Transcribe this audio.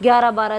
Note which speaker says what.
Speaker 1: 11، 12،